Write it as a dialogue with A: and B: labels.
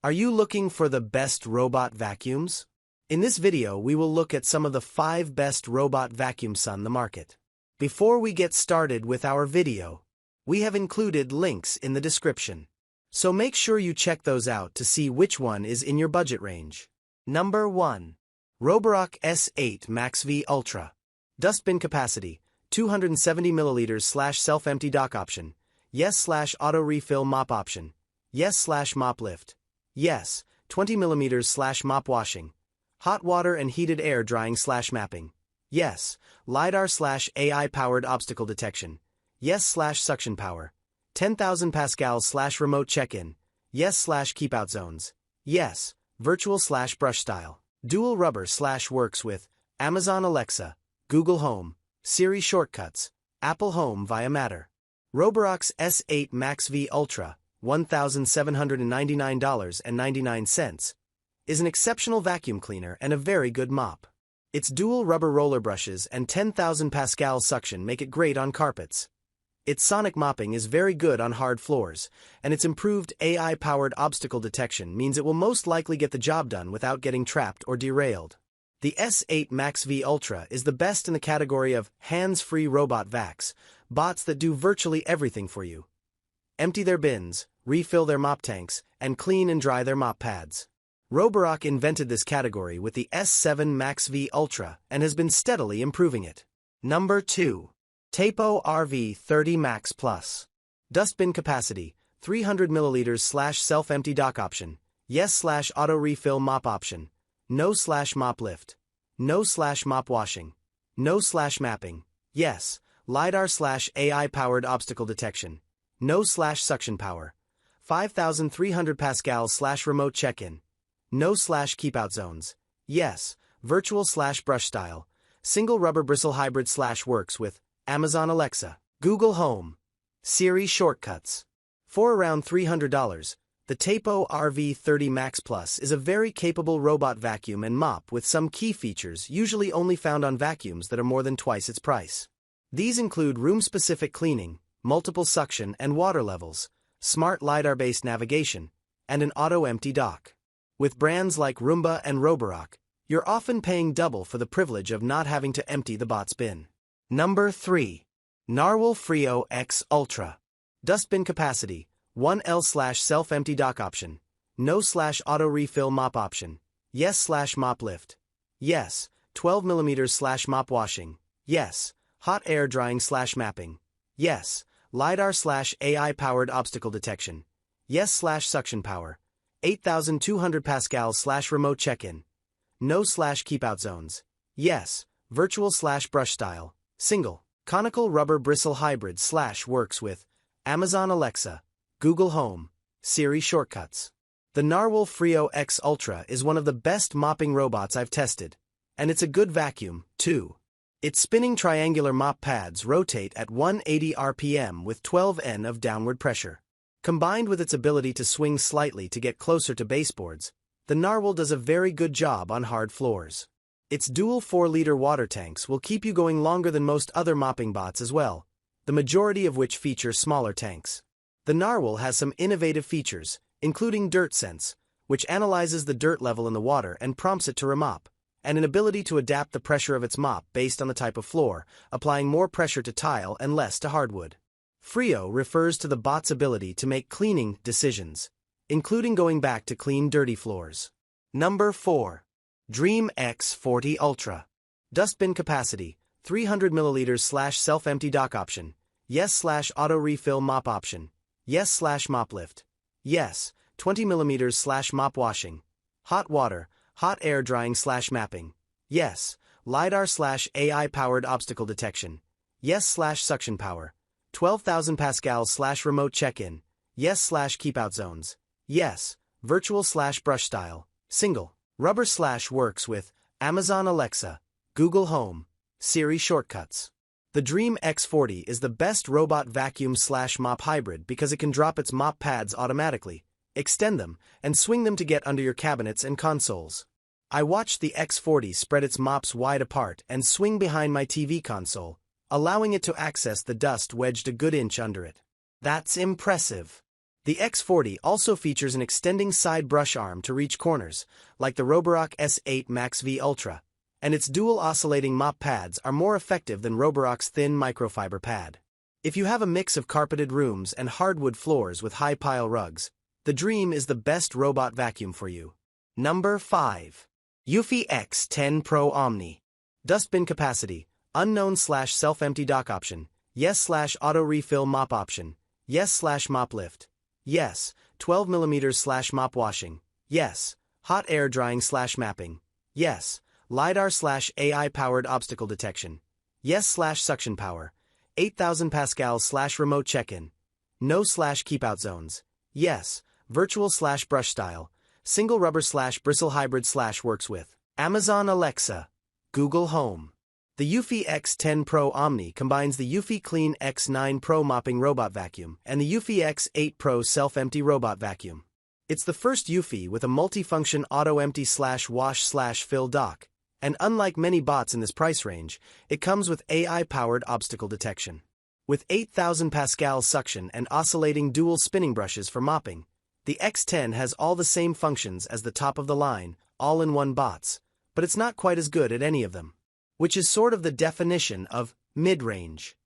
A: Are you looking for the best robot vacuums? In this video, we will look at some of the 5 best robot vacuums on the market. Before we get started with our video, we have included links in the description. So make sure you check those out to see which one is in your budget range. Number 1. Roborock S8 MaxV Ultra. Dustbin capacity, 270 ml/ self-empty dock option. Yes/auto refill mop option. Yes/mop lift. Yes, 20 mm/ mop washing. Hot water and heated air drying/mapping. Yes, LiDAR/AI powered obstacle detection. Yes/suction power. 10,000 pascals/remote check-in. Yes/keep out zones. Yes, virtual/brush style. Dual rubber/works with Amazon Alexa, Google Home, Siri shortcuts, Apple Home via Matter. Roborock's S8 MaxV Ultra, $1,799.99, is an exceptional vacuum cleaner and a very good mop. Its dual rubber roller brushes and 10,000 pascal suction make it great on carpets. Its sonic mopping is very good on hard floors, and its improved AI-powered obstacle detection means it will most likely get the job done without getting trapped or derailed. The S8 MaxV Ultra is the best in the category of hands-free robot vacs, bots that do virtually everything for you. Empty their bins, refill their mop tanks, and clean and dry their mop pads. Roborock invented this category with the S7 MaxV Ultra and has been steadily improving it. Number 2. Tapo RV30 Max Plus. Dustbin capacity, 300 ml/ self-empty dock option. Yes/auto refill mop option. No/mop lift. No/mop washing. No/mapping. Yes, LiDAR/AI powered obstacle detection. No/suction power. 5,300 pascals/remote check-in. No/keep out zones. Yes, virtual/brush style. Single rubber bristle hybrid/works with Amazon Alexa, Google Home, Siri shortcuts. For around $300, the Tapo RV30 Max Plus is a very capable robot vacuum and mop with some key features usually only found on vacuums that are more than twice its price. These include room-specific cleaning, multiple suction and water levels, smart LiDAR-based navigation, and an auto-empty dock. With brands like Roomba and Roborock, you're often paying double for the privilege of not having to empty the bot's bin. Number 3. Narwal Freo X Ultra. Dustbin capacity, 1L/self-empty dock option. No/auto refill mop option. Yes/mop lift. Yes, 12 mm/ mop washing. Yes, hot air drying/mapping. Yes, LiDAR/AI powered obstacle detection. Yes/suction power. 8,200 pascals/remote check-in. No/keep out zones. Yes, virtual/brush style. Single, conical rubber bristle hybrid/works with Amazon Alexa, Google Home, Siri shortcuts. The Narwal Freo X Ultra is one of the best mopping robots I've tested, and it's a good vacuum, too. Its spinning triangular mop pads rotate at 180 RPM with 12 N of downward pressure. Combined with its ability to swing slightly to get closer to baseboards, the Narwal does a very good job on hard floors. Its dual 4-liter water tanks will keep you going longer than most other mopping bots as well, the majority of which feature smaller tanks. The Narwal has some innovative features, including Dirt Sense, which analyzes the dirt level in the water and prompts it to remop, and an ability to adapt the pressure of its mop based on the type of floor, applying more pressure to tile and less to hardwood. Freo refers to the bot's ability to make cleaning decisions, including going back to clean dirty floors. Number 4. Dreame X40 Ultra. Dustbin capacity, 300 ml/ self-empty dock option. Yes/auto refill mop option. Yes/mop lift. Yes, 20 mm/ mop washing. Hot water, hot air drying/mapping. Yes, LiDAR/AI powered obstacle detection. Yes/suction power. 12,000 pascals/remote check-in. Yes/keep out zones. Yes, virtual/brush style. Single, rubber/works with Amazon Alexa, Google Home, Siri shortcuts. The Dreame X40 is the best robot vacuum/mop hybrid because it can drop its mop pads automatically, extend them, and swing them to get under your cabinets and consoles. I watched the X40 spread its mops wide apart and swing behind my TV console, allowing it to access the dust wedged a good inch under it. That's impressive. The X40 also features an extending side brush arm to reach corners, like the Roborock S8 MaxV Ultra, and its dual oscillating mop pads are more effective than Roborock's thin microfiber pad. If you have a mix of carpeted rooms and hardwood floors with high pile rugs, the Dreame is the best robot vacuum for you. Number 5. Eufy X10 Pro Omni. Dustbin capacity, unknown/self-empty dock option, yes/auto refill mop option, yes/mop lift, yes, 12mm/mop washing, yes, hot air drying/mapping, yes, LiDAR/AI powered obstacle detection, yes/suction power, 8000 pascals/remote check-in, no/keep out zones, yes, virtual/brush style, single rubber/bristle hybrid/works with Amazon Alexa, Google Home. The Eufy X10 Pro Omni combines the Eufy Clean X9 Pro mopping robot vacuum and the Eufy X8 Pro self-empty robot vacuum. It's the first Eufy with a multifunction auto-empty/wash/fill dock, and unlike many bots in this price range, it comes with AI-powered obstacle detection. With 8000 pascals suction and oscillating dual spinning brushes for mopping, the X10 has all the same functions as the top-of-the-line, all-in-one bots, but it's not quite as good at any of them, which is sort of the definition of mid-range.